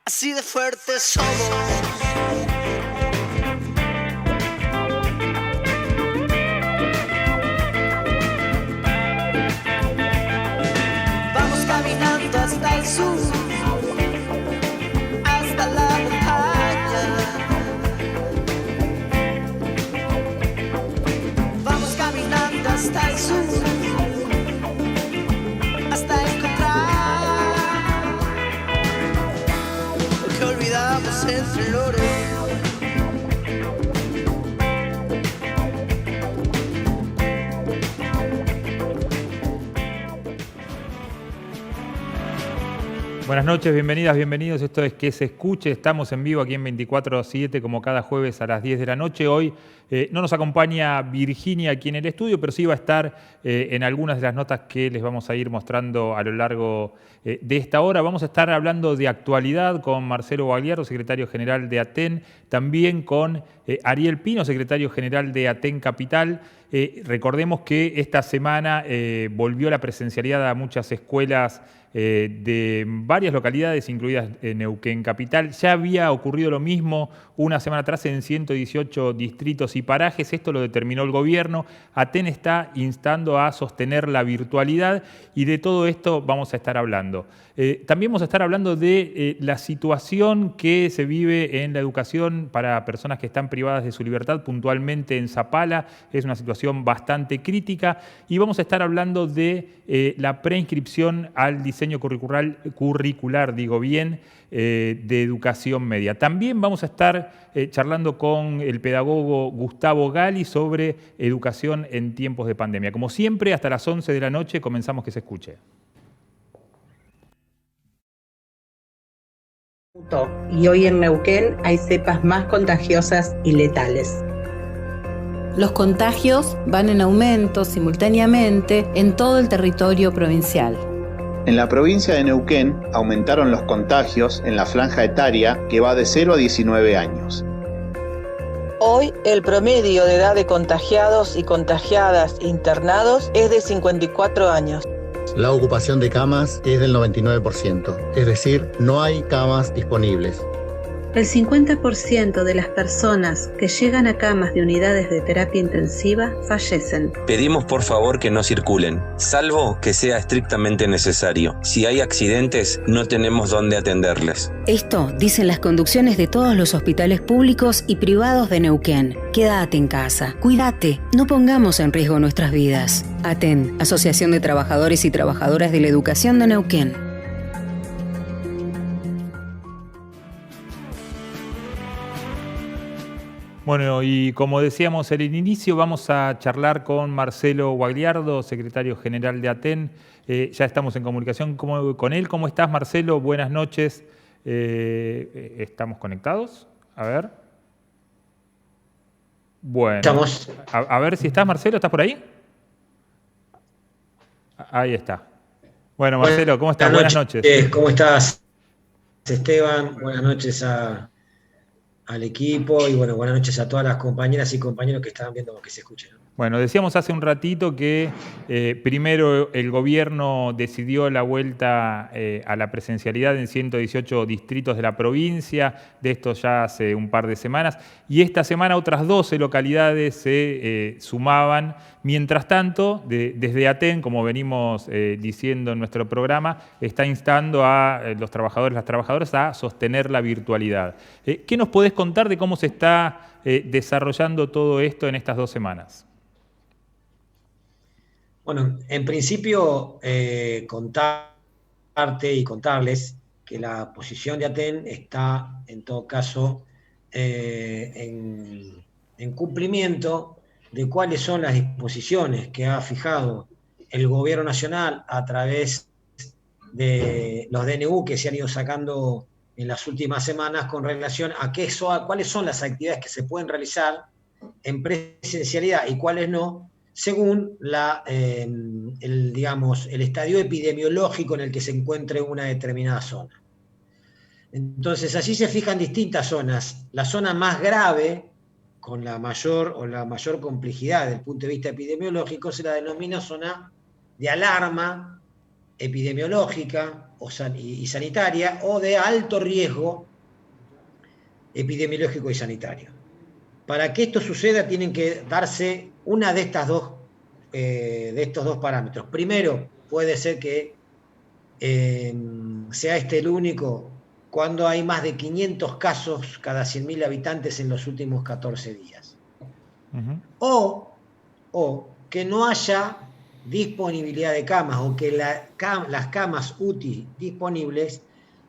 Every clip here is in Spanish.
Así de fuertes somos. Vamos caminando hasta el sur, hasta la montaña. Vamos caminando hasta el sur, hasta encontrar lo que olvidamos entre loros. Buenas noches, bienvenidas, bienvenidos. Esto es Que se escuche. Estamos en vivo aquí en 24/7 como cada jueves a las 10 de la noche. Hoy no nos acompaña Virginia aquí en el estudio, pero sí va a estar en algunas de las notas que les vamos a ir mostrando a lo largo de esta hora. Vamos a estar hablando de actualidad con Marcelo Guagliardo, secretario general de ATEN, también con Ariel Pino, secretario general de ATEN Capital. Recordemos que esta semana volvió la presencialidad a muchas escuelas de varias localidades, incluidas Neuquén Capital. Ya había ocurrido lo mismo una semana atrás en 118 distritos y parajes. Esto lo determinó el gobierno. ATEN está instando a sostener la virtualidad y de todo esto vamos a estar hablando. También vamos a estar hablando de la situación que se vive en la educación para personas que están privadas de su libertad, puntualmente en Zapala. Es una situación bastante crítica. Y vamos a estar hablando de la preinscripción al diseño curricular, de educación media. También vamos a estar charlando con el pedagogo Gustavo Gali sobre educación en tiempos de pandemia. Como siempre, hasta las 11 de la noche comenzamos Que se escuche. Y hoy en Neuquén hay cepas más contagiosas y letales. Los contagios van en aumento simultáneamente en todo el territorio provincial. En la provincia de Neuquén aumentaron los contagios en la franja etaria que va de 0 a 19 años. Hoy el promedio de edad de contagiados y contagiadas internados es de 54 años. La ocupación de camas es del 99%, es decir, no hay camas disponibles. El 50% de las personas que llegan a camas de unidades de terapia intensiva fallecen. Pedimos por favor que no circulen, salvo que sea estrictamente necesario. Si hay accidentes, no tenemos dónde atenderles. Esto dicen las conducciones de todos los hospitales públicos y privados de Neuquén. Quédate en casa, cuídate, no pongamos en riesgo nuestras vidas. ATEN, Asociación de Trabajadores y Trabajadoras de la Educación de Neuquén. Bueno, y como decíamos en el inicio, vamos a charlar con Marcelo Guagliardo, secretario general de ATEN. Ya estamos en comunicación con él. ¿Cómo estás, Marcelo? Buenas noches. ¿Estamos conectados? A ver. Bueno. Estamos. A ver si estás, Marcelo. ¿Estás por ahí? Ahí está. Bueno, Marcelo, ¿cómo estás? Buenas noches. ¿Cómo estás, Esteban? Buenas noches al equipo y bueno, buenas noches a todas las compañeras y compañeros que estaban viendo Que se escuche, ¿no? Bueno, decíamos hace un ratito que primero el gobierno decidió la vuelta a la presencialidad en 118 distritos de la provincia, de esto ya hace un par de semanas, y esta semana otras 12 localidades se sumaban. Mientras tanto, desde ATEN, como venimos diciendo en nuestro programa, está instando a los trabajadores, las trabajadoras a sostener la virtualidad. ¿Qué nos podés contar de cómo se está desarrollando todo esto en estas 2 semanas? Bueno, en principio contarte y contarles que la posición de ATEN está, en todo caso, en cumplimiento de cuáles son las disposiciones que ha fijado el Gobierno Nacional a través de los DNU que se han ido sacando en las últimas semanas con relación a cuáles son las actividades que se pueden realizar en presencialidad y cuáles no, según el estadio epidemiológico en el que se encuentre una determinada zona. Entonces, así se fijan distintas zonas. La zona más grave, con la mayor complejidad desde el punto de vista epidemiológico, se la denomina zona de alarma epidemiológica y sanitaria o de alto riesgo epidemiológico y sanitario. Para que esto suceda tienen que darse una de estos dos parámetros. Primero, puede ser que sea este el único cuando hay más de 500 casos cada 100.000 habitantes en los últimos 14 días. O que no haya disponibilidad de camas o que las camas UTI disponibles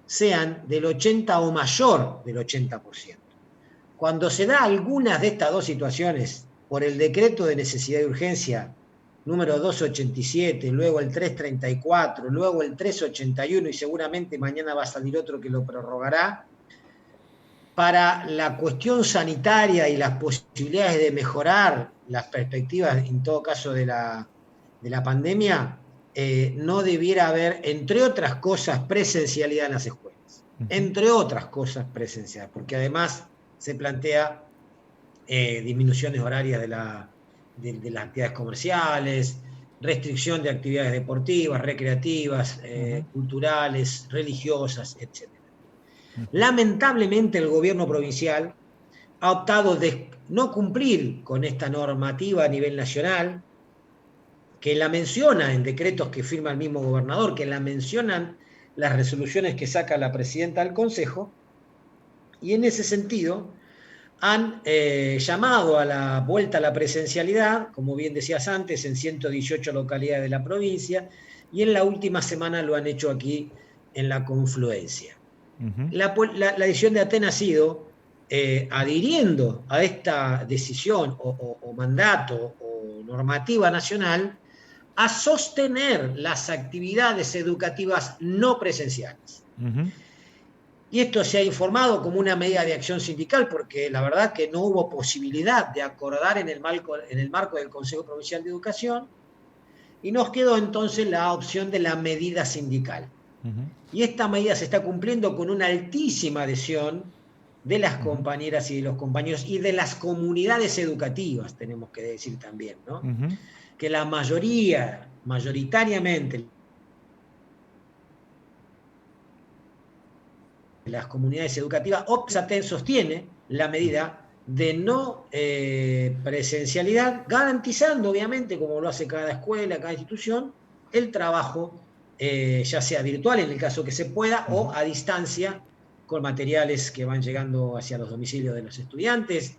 sean del 80 o mayor del 80%. Cuando se da algunas de estas dos situaciones por el decreto de necesidad y urgencia número 287, luego el 334, luego el 381 y seguramente mañana va a salir otro que lo prorrogará, para la cuestión sanitaria y las posibilidades de mejorar las perspectivas, en todo caso de la pandemia, no debiera haber, entre otras cosas, presencialidad en las escuelas. Entre otras cosas, presencial, porque además se plantea disminuciones horarias de las actividades comerciales, restricción de actividades deportivas, recreativas, culturales, religiosas, etc. Lamentablemente el gobierno provincial ha optado de no cumplir con esta normativa a nivel nacional, que la menciona en decretos que firma el mismo gobernador, que la mencionan las resoluciones que saca la presidenta del Consejo, y en ese sentido han llamado a la vuelta a la presencialidad, como bien decías antes, en 118 localidades de la provincia, y en la última semana lo han hecho aquí en la confluencia. La decisión de Aten ha sido, adhiriendo a esta decisión o mandato o normativa nacional, a sostener las actividades educativas no presenciales. Y esto se ha informado como una medida de acción sindical, porque la verdad que no hubo posibilidad de acordar en el marco del Consejo Provincial de Educación, y nos quedó entonces la opción de la medida sindical. Y esta medida se está cumpliendo con una altísima adhesión de las compañeras y de los compañeros y de las comunidades educativas, tenemos que decir también, ¿no? Que la mayoritariamente, las comunidades educativas, Aten sostiene la medida de no presencialidad, garantizando obviamente, como lo hace cada escuela, cada institución, el trabajo, ya sea virtual en el caso que se pueda, o a distancia, con materiales que van llegando hacia los domicilios de los estudiantes,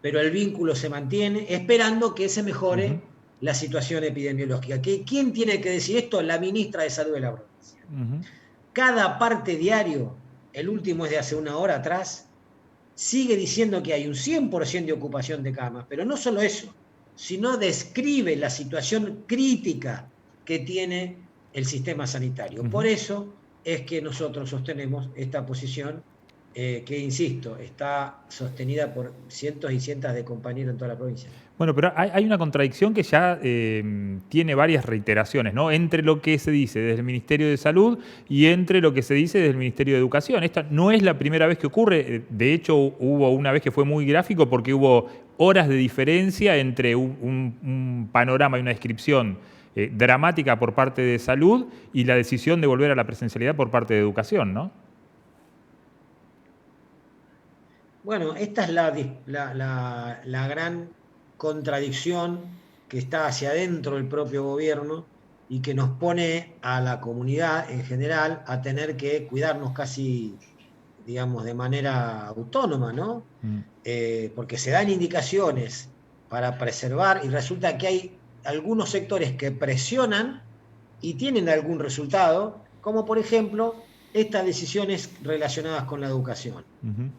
pero el vínculo se mantiene, esperando que se mejore la situación epidemiológica. ¿Quién tiene que decir esto? La ministra de Salud de la provincia. Cada parte diario, el último es de hace una hora atrás, sigue diciendo que hay un 100% de ocupación de camas, pero no solo eso, sino describe la situación crítica que tiene el sistema sanitario. Por eso es que nosotros sostenemos esta posición que, insisto, está sostenida por cientos y cientos de compañeros en toda la provincia. Bueno, pero hay una contradicción que ya tiene varias reiteraciones, ¿no? Entre lo que se dice desde el Ministerio de Salud y entre lo que se dice desde el Ministerio de Educación. Esta no es la primera vez que ocurre. De hecho, hubo una vez que fue muy gráfico porque hubo horas de diferencia entre un panorama y una descripción dramática por parte de Salud y la decisión de volver a la presencialidad por parte de Educación, ¿no? Bueno, esta es la gran contradicción que está hacia adentro del propio gobierno y que nos pone a la comunidad en general a tener que cuidarnos casi, digamos, de manera autónoma, ¿no? Porque se dan indicaciones para preservar y resulta que hay algunos sectores que presionan y tienen algún resultado, como por ejemplo estas decisiones relacionadas con la educación,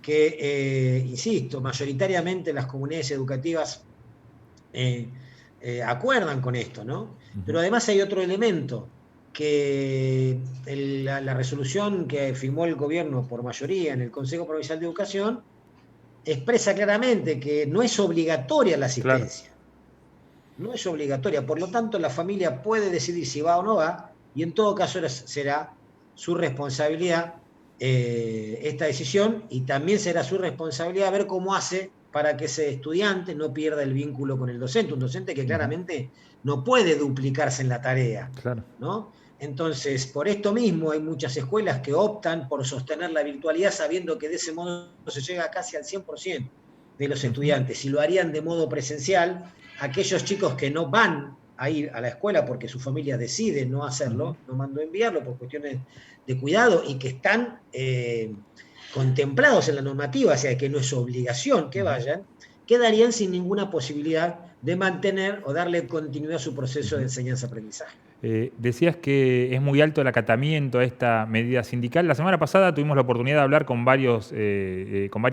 que, insisto, mayoritariamente las comunidades educativas acuerdan con esto, ¿no? Pero además hay otro elemento, que la resolución que firmó el gobierno por mayoría en el Consejo Provincial de Educación expresa claramente que no es obligatoria la asistencia. Claro. No es obligatoria, por lo tanto la familia puede decidir si va o no va, y en todo caso será su responsabilidad esta decisión, y también será su responsabilidad ver cómo hace para que ese estudiante no pierda el vínculo con el docente, un docente que claramente no puede duplicarse en la tarea, claro, ¿no? Entonces, por esto mismo hay muchas escuelas que optan por sostener la virtualidad sabiendo que de ese modo se llega casi al 100% de los estudiantes. Si lo harían de modo presencial, aquellos chicos que no van a ir a la escuela porque su familia decide no hacerlo, no mandó a enviarlo por cuestiones de cuidado y que están contemplados en la normativa, o sea que no es obligación que vayan, quedarían sin ninguna posibilidad de mantener o darle continuidad a su proceso de enseñanza-aprendizaje. Decías que es muy alto el acatamiento a esta medida sindical. La semana pasada tuvimos la oportunidad de hablar con varias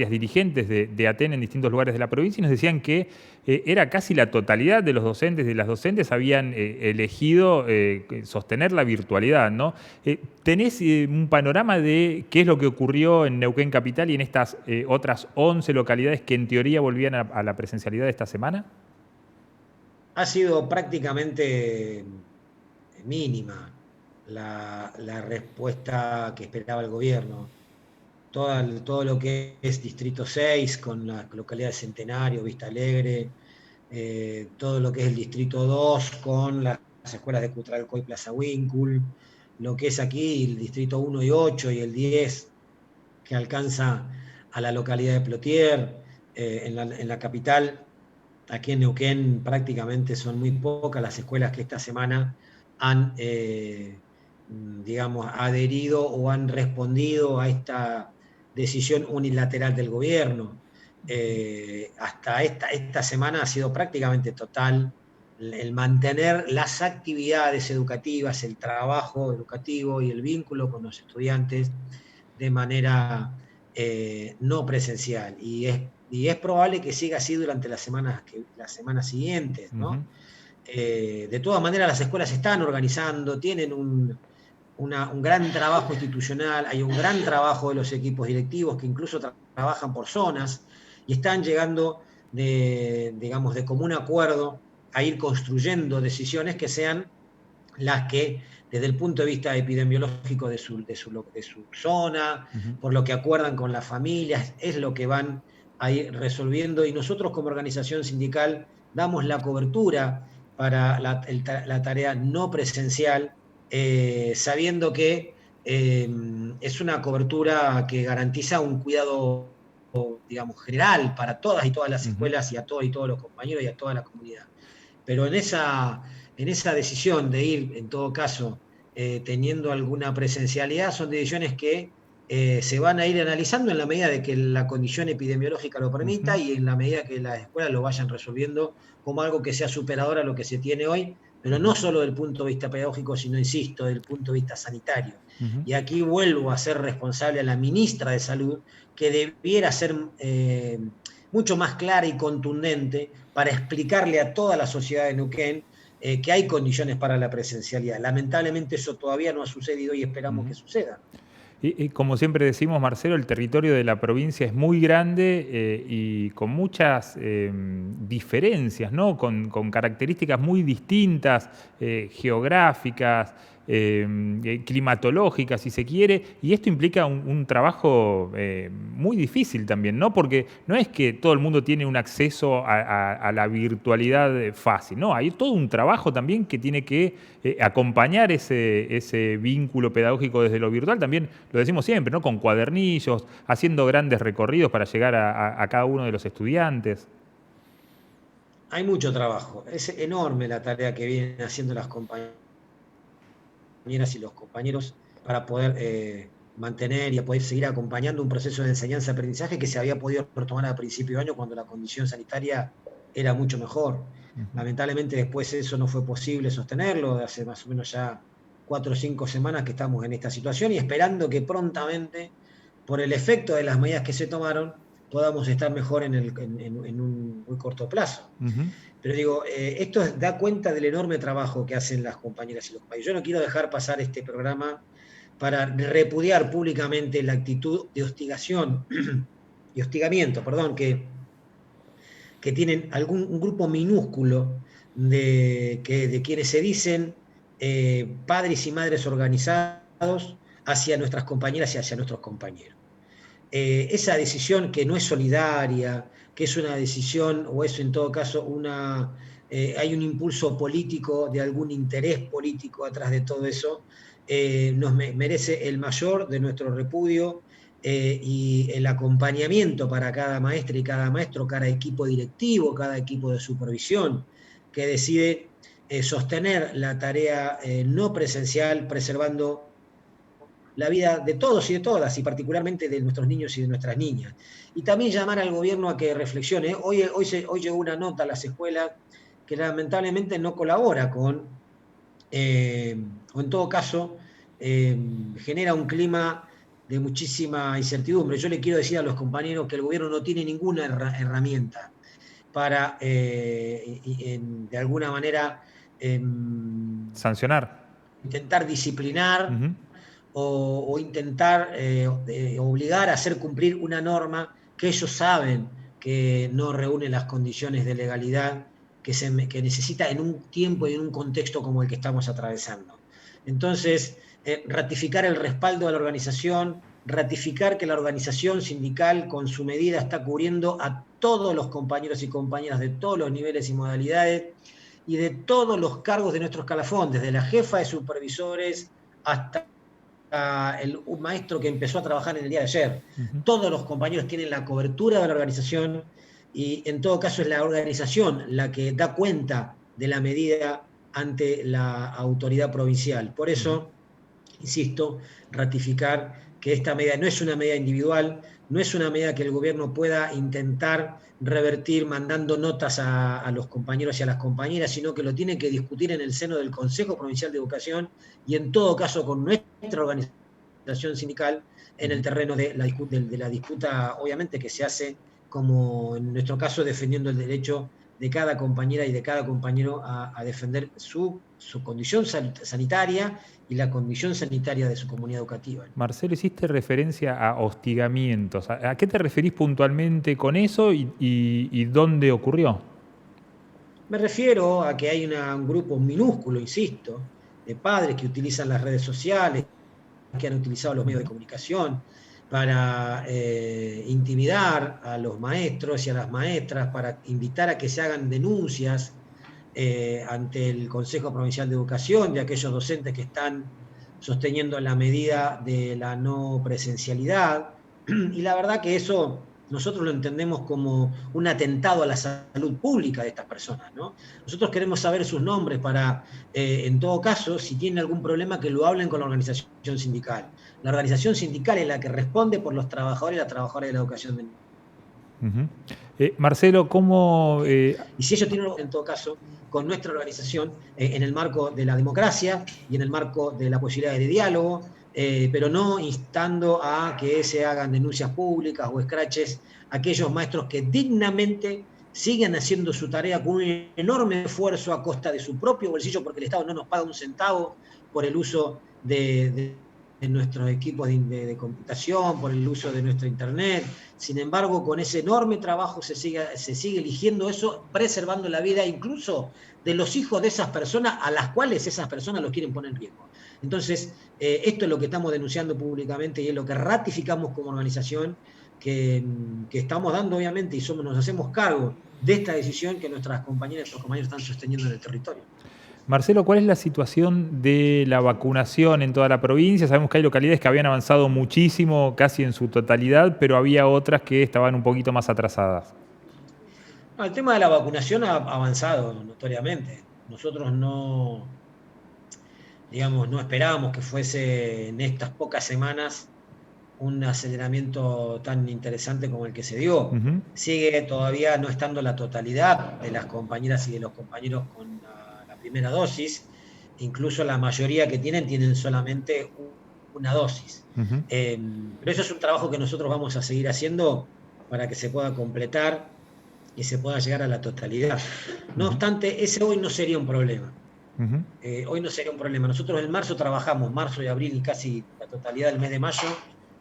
dirigentes de ATEN en distintos lugares de la provincia y nos decían que era casi la totalidad de los docentes y de las docentes habían elegido sostener la virtualidad, ¿no? ¿Tenés un panorama de qué es lo que ocurrió en Neuquén Capital y en estas otras 11 localidades que en teoría volvían a la presencialidad esta semana? Ha sido prácticamente mínima la respuesta que esperaba el gobierno. Todo lo que es Distrito 6, con la localidad de Centenario, Vista Alegre, todo lo que es el Distrito 2, con las escuelas de Cutralcó y Plaza Winkle, lo que es aquí el Distrito 1 y 8 y el 10, que alcanza a la localidad de Plotier, en la capital. Aquí en Neuquén prácticamente son muy pocas las escuelas que esta semana han, adherido o han respondido a esta decisión unilateral del gobierno. Hasta esta semana ha sido prácticamente total el mantener las actividades educativas, el trabajo educativo y el vínculo con los estudiantes de manera no presencial. Y es probable que siga así durante las semanas siguientes, ¿no? De todas maneras, las escuelas se están organizando, tienen un gran trabajo institucional, hay un gran trabajo de los equipos directivos que incluso trabajan por zonas y están llegando de común acuerdo a ir construyendo decisiones que sean las que, desde el punto de vista epidemiológico de su zona, por lo que acuerdan con las familias, es lo que van a ir resolviendo, y nosotros como organización sindical damos la cobertura para la tarea no presencial, sabiendo que es una cobertura que garantiza un cuidado, general para todas y todas las escuelas y a todos y todos los compañeros y a toda la comunidad. Pero en esa decisión de ir, en todo caso, teniendo alguna presencialidad, son decisiones que se van a ir analizando en la medida de que la condición epidemiológica lo permita y en la medida que las escuelas lo vayan resolviendo como algo que sea superador a lo que se tiene hoy, pero no solo desde el punto de vista pedagógico, sino, insisto, desde el punto de vista sanitario. Y aquí vuelvo a ser responsable a la ministra de Salud, que debiera ser mucho más clara y contundente para explicarle a toda la sociedad de Neuquén que hay condiciones para la presencialidad. Lamentablemente eso todavía no ha sucedido y esperamos que suceda. Y como siempre decimos, Marcelo, el territorio de la provincia es muy grande y con muchas diferencias, ¿no? Con características muy distintas, geográficas, climatológicas, si se quiere, y esto implica un trabajo muy difícil también, ¿no? Porque no es que todo el mundo tiene un acceso a la virtualidad fácil, ¿no? Hay todo un trabajo también que tiene que acompañar ese vínculo pedagógico desde lo virtual, también lo decimos siempre, ¿no? Con cuadernillos, haciendo grandes recorridos para llegar a cada uno de los estudiantes. Hay mucho trabajo, es enorme la tarea que vienen haciendo las compañeras y los compañeros para poder mantener y poder seguir acompañando un proceso de enseñanza-aprendizaje que se había podido retomar a principio de año cuando la condición sanitaria era mucho mejor. Lamentablemente después eso no fue posible sostenerlo, de hace más o menos ya 4 o 5 semanas que estamos en esta situación y esperando que prontamente, por el efecto de las medidas que se tomaron, podamos estar mejor en un muy corto plazo. Pero digo, esto da cuenta del enorme trabajo que hacen las compañeras y los compañeros. Yo no quiero dejar pasar este programa para repudiar públicamente la actitud de hostigamiento, que tienen un grupo minúsculo de quienes se dicen padres y madres organizados hacia nuestras compañeras y hacia nuestros compañeros. Esa decisión que no es solidaria, que es una decisión, o es en todo caso una hay un impulso político, de algún interés político atrás de todo eso, nos merece el mayor de nuestro repudio y el acompañamiento para cada maestra y cada maestro, cada equipo directivo, cada equipo de supervisión que decide sostener la tarea no presencial, preservando la vida de todos y de todas, y particularmente de nuestros niños y de nuestras niñas. Y también llamar al gobierno a que reflexione. Hoy llegó una nota a las escuelas que lamentablemente no colabora con, o en todo caso, genera un clima de muchísima incertidumbre. Yo le quiero decir a los compañeros que el gobierno no tiene ninguna herramienta para, de alguna manera, sancionar. Intentar disciplinar o intentar obligar a hacer cumplir una norma que ellos saben que no reúne las condiciones de legalidad que necesita en un tiempo y en un contexto como el que estamos atravesando. Entonces, ratificar el respaldo a la organización, ratificar que la organización sindical con su medida está cubriendo a todos los compañeros y compañeras de todos los niveles y modalidades y de todos los cargos de nuestro escalafón, desde la jefa de supervisores hasta un maestro que empezó a trabajar en el día de ayer. Todos los compañeros tienen la cobertura de la organización y en todo caso es la organización la que da cuenta de la medida ante la autoridad provincial. Por eso, insisto, ratificar que esta medida no es una medida individual, no es una medida que el gobierno pueda intentar revertir mandando notas a los compañeros y a las compañeras, sino que lo tiene que discutir en el seno del Consejo Provincial de Educación y en todo caso con nuestra organización sindical en el terreno de la disputa, obviamente, que se hace, como en nuestro caso, defendiendo el derecho de cada compañera y de cada compañero a defender su condición sanitaria y la condición sanitaria de su comunidad educativa. Marcelo, hiciste referencia a hostigamientos. ¿A qué te referís puntualmente con eso y dónde ocurrió? Me refiero a que hay un grupo minúsculo, insisto, de padres que utilizan las redes sociales, que han utilizado los medios de comunicación para intimidar a los maestros y a las maestras, para invitar a que se hagan denuncias ante el Consejo Provincial de Educación de aquellos docentes que están sosteniendo la medida de la no presencialidad. Y la verdad que eso nosotros lo entendemos como un atentado a la salud pública de estas personas, ¿no? Nosotros queremos saber sus nombres para, en todo caso, si tienen algún problema, que lo hablen con la organización sindical. La organización sindical es la que responde por los trabajadores y las trabajadoras de la educación. Marcelo, ¿cómo...? Y si ellos tienen, en todo caso, con nuestra organización, en el marco de la democracia y en el marco de la posibilidad de diálogo, pero no instando a que se hagan denuncias públicas o escraches a aquellos maestros que dignamente siguen haciendo su tarea con un enorme esfuerzo a costa de su propio bolsillo, porque el Estado no nos paga un centavo por el uso de nuestros equipos de computación, por el uso de nuestra internet. Sin embargo, con ese enorme trabajo se sigue eligiendo eso, preservando la vida incluso de los hijos de esas personas a las cuales esas personas los quieren poner en riesgo. Entonces, esto es lo que estamos denunciando públicamente y es lo que ratificamos como organización, que estamos dando, obviamente, y nos hacemos cargo de esta decisión que nuestras compañeras y nuestros compañeros están sosteniendo en el territorio. Marcelo, ¿cuál es la situación de la vacunación en toda la provincia? Sabemos que hay localidades que habían avanzado muchísimo, casi en su totalidad, pero había otras que estaban un poquito más atrasadas. No, el tema de la vacunación ha avanzado notoriamente. Nosotros no esperábamos que fuese en estas pocas semanas un aceleramiento tan interesante como el que se dio. Sigue todavía no estando la totalidad de las compañeras y de los compañeros con la primera dosis. Incluso la mayoría que tienen solamente una dosis. Pero eso es un trabajo que nosotros vamos a seguir haciendo para que se pueda completar y se pueda llegar a la totalidad. No obstante, ese hoy no sería un problema. Hoy no sería un problema. Nosotros en marzo trabajamos, marzo y abril y casi la totalidad del mes de mayo,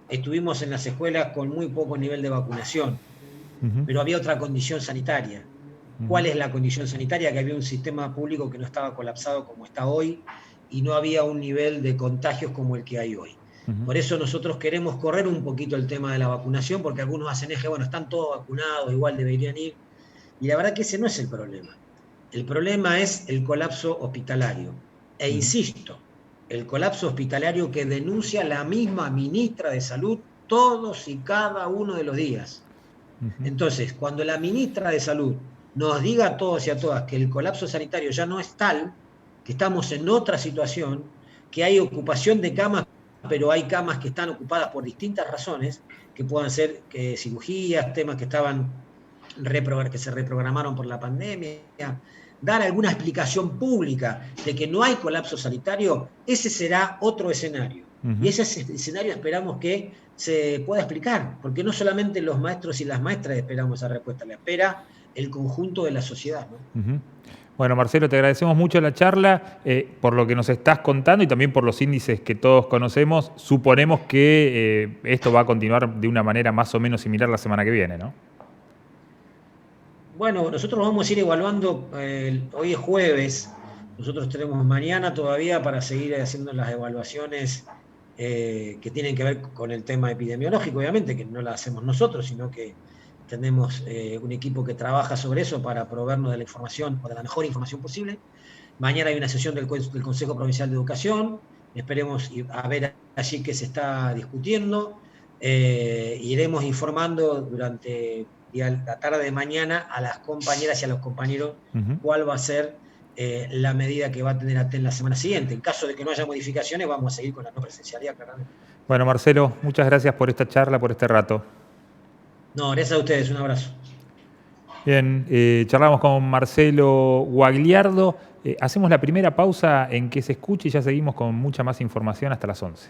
estuvimos en las escuelas con muy poco nivel de vacunación, pero había otra condición sanitaria. ¿Cuál es la condición sanitaria? Que había un sistema público que no estaba colapsado como está hoy y no había un nivel de contagios como el que hay hoy. Por eso nosotros queremos correr un poquito el tema de la vacunación, porque algunos hacen eje, bueno, están todos vacunados, igual deberían ir. Y la verdad que ese no es el problema. El problema es el colapso hospitalario. E insisto, el colapso hospitalario que denuncia la misma ministra de Salud todos y cada uno de los días. Entonces, cuando la ministra de Salud nos diga a todos y a todas que el colapso sanitario ya no es tal, que estamos en otra situación, que hay ocupación de camas, pero hay camas que están ocupadas por distintas razones, que puedan ser cirugías, temas que se reprogramaron por la pandemia, dar alguna explicación pública de que no hay colapso sanitario, ese será otro escenario. Y ese escenario esperamos que se pueda explicar, porque no solamente los maestros y las maestras esperamos esa respuesta, la espera el conjunto de la sociedad, ¿no? Bueno, Marcelo, te agradecemos mucho la charla, por lo que nos estás contando y también por los índices que todos conocemos. Suponemos que esto va a continuar de una manera más o menos similar la semana que viene, ¿no? Bueno, nosotros vamos a ir evaluando, hoy es jueves, nosotros tenemos mañana todavía para seguir haciendo las evaluaciones que tienen que ver con el tema epidemiológico, obviamente, que no la hacemos nosotros, sino que tenemos un equipo que trabaja sobre eso para proveernos de la información o de la mejor información posible. Mañana hay una sesión del Consejo Provincial de Educación, esperemos a ver allí qué se está discutiendo. Iremos informando durante la tarde de mañana a las compañeras y a los compañeros cuál va a ser la medida que va a tener ATEN la semana siguiente. En caso de que no haya modificaciones, vamos a seguir con la no presencialidad, claramente. Bueno, Marcelo, muchas gracias por esta charla, por este rato. No, gracias a ustedes, un abrazo. Bien, charlamos con Marcelo Guagliardo. Hacemos la primera pausa en Que se escuche y ya seguimos con mucha más información hasta las 11.